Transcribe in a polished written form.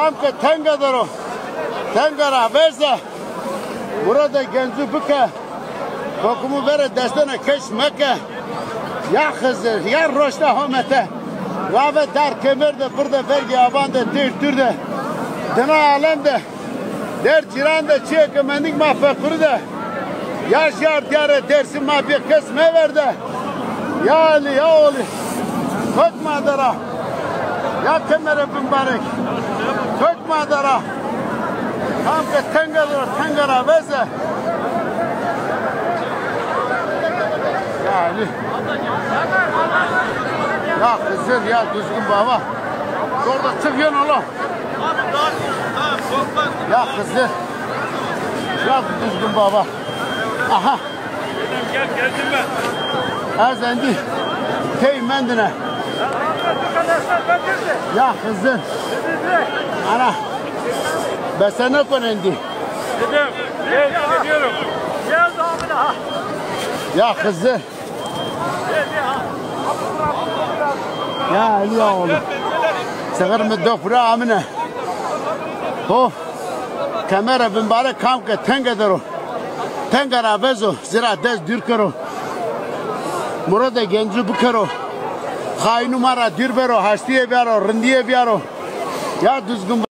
Tam ki tengadaro. Tengara verse. Burada genci bıka. Kokumu vere destene keşmeke. Ya Hızır, ya Roşta Homete. Ve dar kemerde burada vergi avanda türde. Dına alemde. Der ciranda çiğ kemendik mahfekuru de. Ya şiar diyare dersim mahfiye kesme verdi. Ya Ali, ya Ali. Kokma dara. Ya kemere mübarek. Kokma dara. Tam ki tengara veze. Ya Ali. Ya Hızır ya düzgün baba. Orada çıkıyorsun oğlum. Ya Hızır. Ya düzgün baba. Aha. Geldim ben. Azendi. Tey mendine. Ya Hızır. Ana. Besene konendi. Dedim. Geliyorum. Gel abi ha. Ya Hızır. Ya Ali ya oğlum. Sığır mı dokura amine. Ho. Kamera mübarek kam ke tengedero. Tengara bezo zira dez dür karo. Murada genci bu karo. Khay numara dür bero, hastiye bero, rindiye bero. Ya düzgün